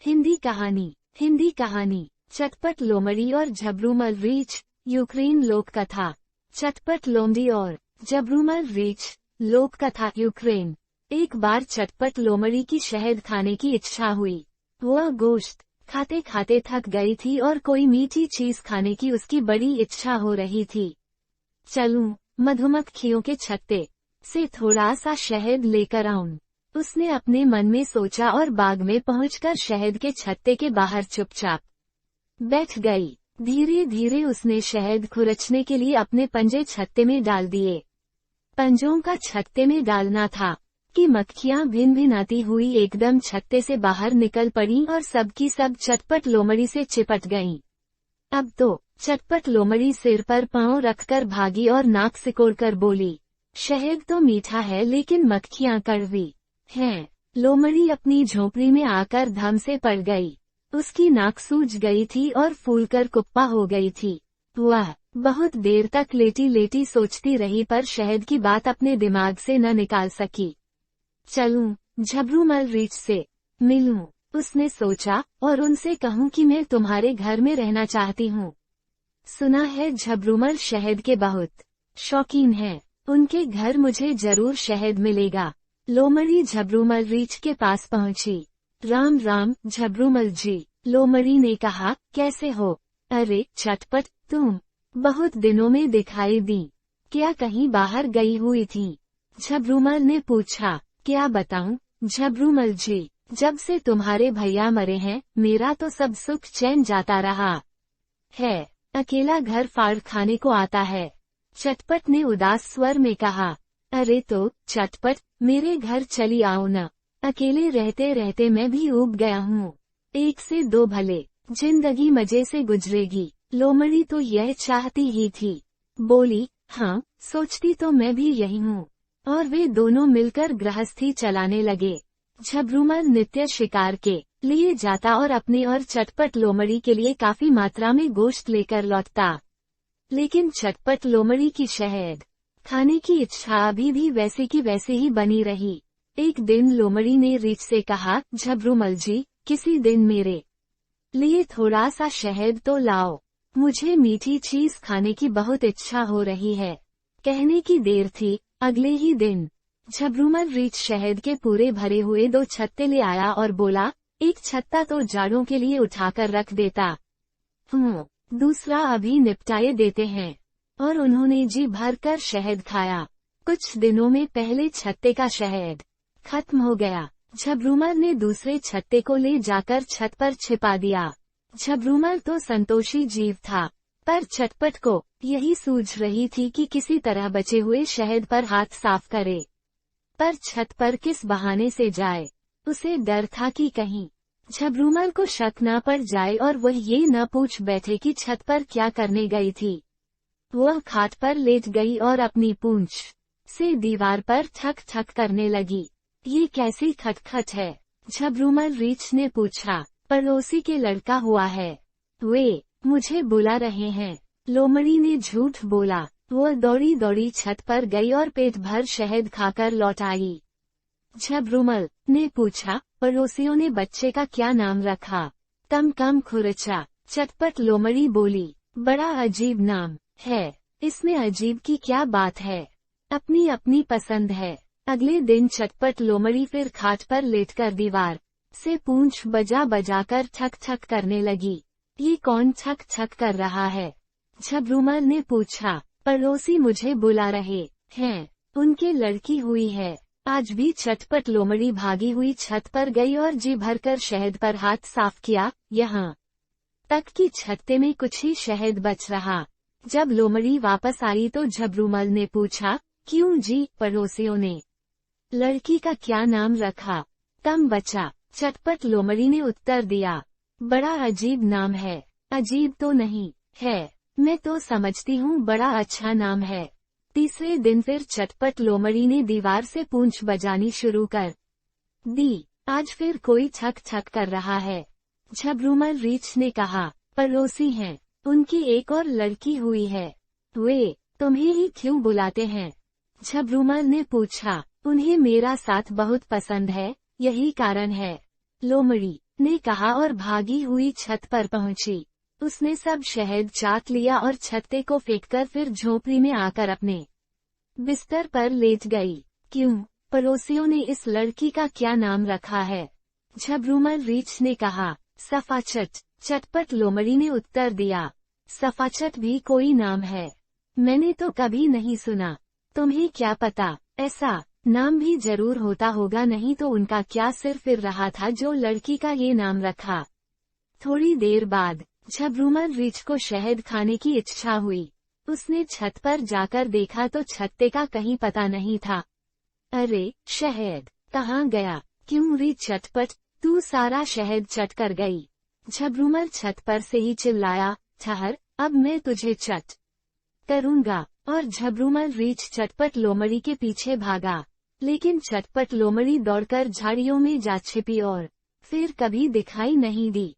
हिंदी कहानी चटपट लोमड़ी और झबरूमल रीछ। यूक्रेन लोक कथा। चटपट लोमड़ी और झबरूमल रीछ। लोक कथा। यूक्रेन। एक बार चटपट लोमड़ी की शहद खाने की इच्छा हुई। वह गोश्त खाते खाते थक गई थी और कोई मीठी चीज खाने की उसकी बड़ी इच्छा हो रही थी। चलूं, मधुमक्खियों के छत्ते से थोड़ा सा शहद लेकर आऊं, उसने अपने मन में सोचा और बाग में पहुंचकर शहद के छत्ते के बाहर चुपचाप बैठ गई। धीरे धीरे उसने शहद खुरचने के लिए अपने पंजे छत्ते में डाल दिए। पंजों का छत्ते में डालना था कि मक्खियां भिन भिनाती हुई एकदम छत्ते से बाहर निकल पड़ीं और सबकी सब चटपट लोमड़ी से चिपट गईं। अब तो चटपट लोमड़ी सिर पर पांव रखकर भागी और नाक सिकोड़कर बोली, शहद तो मीठा है लेकिन मक्खियां कड़वी हैं। लोमड़ी अपनी झोपड़ी में आकर धम से पड़ गई। उसकी नाक सूज गई थी और फूलकर कुप्पा हो गई थी। वह बहुत देर तक लेटी लेटी सोचती रही पर शहद की बात अपने दिमाग से न निकाल सकी। चलूं, झबरूमल रीछ से मिलूं, उसने सोचा, और उनसे कहूं कि मैं तुम्हारे घर में रहना चाहती हूँ। सुना है झबरूमल शहद के बहुत शौकीन हैं। उनके घर मुझे जरूर शहद मिलेगा। लोमड़ी झबरूमल रीछ के पास पहुंची। राम राम झबरूमल जी, लोमड़ी ने कहा, कैसे हो? अरे चटपट, तुम बहुत दिनों में दिखाई दी, क्या कहीं बाहर गई हुई थी? झबरूमल ने पूछा। क्या बताऊं झबरूमल जी, जब से तुम्हारे भैया मरे हैं मेरा तो सब सुख चैन जाता रहा है। अकेला घर फाड़ खाने को आता है। चटपट ने उदास स्वर में कहा। अरे तो चटपट, मेरे घर चली आओ न। अकेले रहते रहते मैं भी ऊब गया हूँ। एक से दो भले, जिंदगी मजे से गुजरेगी। लोमड़ी तो यह चाहती ही थी। बोली, हाँ, सोचती तो मैं भी यही हूँ। और वे दोनों मिलकर गृहस्थी चलाने लगे। झबरूमल नित्य शिकार के लिए जाता और अपने और चटपट लोमड़ी के लिए काफी मात्रा में गोश्त लेकर लौटता। लेकिन चटपट लोमड़ी की शहद खाने की इच्छा अभी भी वैसे की वैसे ही बनी रही। एक दिन लोमड़ी ने रीछ से कहा, झबरूमल जी, किसी दिन मेरे लिए थोड़ा सा शहद तो लाओ, मुझे मीठी चीज खाने की बहुत इच्छा हो रही है। कहने की देर थी, अगले ही दिन झबरूमल रीछ शहद के पूरे भरे हुए 2 छत्ते ले आया और बोला, एक छत्ता तो जाड़ों के लिए उठाकर रख देता हूँ, दूसरा अभी निपटाए देते हैं। और उन्होंने जी भरकर शहद खाया। कुछ दिनों में पहले छत्ते का शहद खत्म हो गया। झबरूमल ने दूसरे छत्ते को ले जाकर छत पर छिपा दिया। झबरूमल तो संतोषी जीव था, पर चटपट को यही सूझ रही थी कि किसी तरह बचे हुए शहद पर हाथ साफ करे। पर छत पर किस बहाने से जाए? उसे डर था कि कहीं झबरूमल को शक न पड़ जाए और वह ये न पूछ बैठे कि छत पर क्या करने गई थी। वह खाट पर लेट गई और अपनी पूंछ से दीवार पर ठक ठक करने लगी। ये कैसी खटखट है? झबरूमल रीछ ने पूछा। पड़ोसी के लड़का हुआ है, वे मुझे बुला रहे हैं। लोमड़ी ने झूठ बोला। वह दौड़ी दौड़ी छत पर गई और पेट भर शहद खाकर लौट आई। झबरूमल ने पूछा, पड़ोसियों ने बच्चे का क्या नाम रखा? कम कम खुरचा। चटपट लोमड़ी बोली, बड़ा अजीब नाम है, इसमें अजीब की क्या बात है? अपनी अपनी पसंद है। अगले दिन चटपट लोमड़ी फिर खाट पर लेटकर दीवार से पूंछ बजा बजाकर ठक ठक करने लगी। ये कौन ठक ठक कर रहा है? झबरूमल ने पूछा। पड़ोसी मुझे बुला रहे हैं, उनके लड़की हुई है। आज भी चटपट लोमड़ी भागी हुई छत पर गई और जी भरकर शहद पर हाथ साफ किया, यहाँ तक कि छत्ते में कुछ ही शहद बच रहा। जब लोमड़ी वापस आई तो झबरूमल ने पूछा, क्यों जी, पड़ोसियों ने लड़की का क्या नाम रखा? कम बचा। चटपट लोमड़ी ने उत्तर दिया, बड़ा अजीब नाम है। अजीब तो नहीं है, मैं तो समझती हूँ बड़ा अच्छा नाम है। तीसरे दिन फिर चटपट लोमड़ी ने दीवार से पूंछ बजानी शुरू कर दी। आज फिर कोई ठक ठक कर रहा है। झबरूमल रीछ ने कहा, पड़ोसी हैं, उनकी एक और लड़की हुई है, वे तुम्हें ही क्यों बुलाते हैं? झबरूमल ने पूछा। उन्हें मेरा साथ बहुत पसंद है, यही कारण है। लोमड़ी ने कहा और भागी हुई छत पर पहुंची। उसने सब शहद चाट लिया और छत्ते को फेंककर फिर झोपड़ी में आकर अपने बिस्तर पर लेट गई। क्यों? पड़ोसियों ने इस लड़की का क्या नाम रखा है? झब्रूमल रीछ ने कहा। सफाचट। चटपट लोमड़ी ने उत्तर दिया। सफाचट भी कोई नाम है? मैंने तो कभी नहीं सुना। तुम्हें क्या पता, ऐसा नाम भी जरूर होता होगा, नहीं तो उनका क्या सिर फिर रहा था जो लड़की का ये नाम रखा। थोड़ी देर बाद झब्रूमल रीछ को शहद खाने की इच्छा हुई। उसने छत पर जाकर देखा तो छत्ते का कहीं पता नहीं था। अरे, शहद कहाँ गया? क्यों रीछ चटपट, तू सारा शहद चट कर गई। झब्रूमल छत पर से ही चिल्लाया, ठहर, अब मैं तुझे चट करूंगा। और झब्रूमल रीछ चटपट लोमड़ी के पीछे भागा, लेकिन चटपट लोमड़ी दौड़कर झाड़ियों में जा छिपी और फिर कभी दिखाई नहीं दी।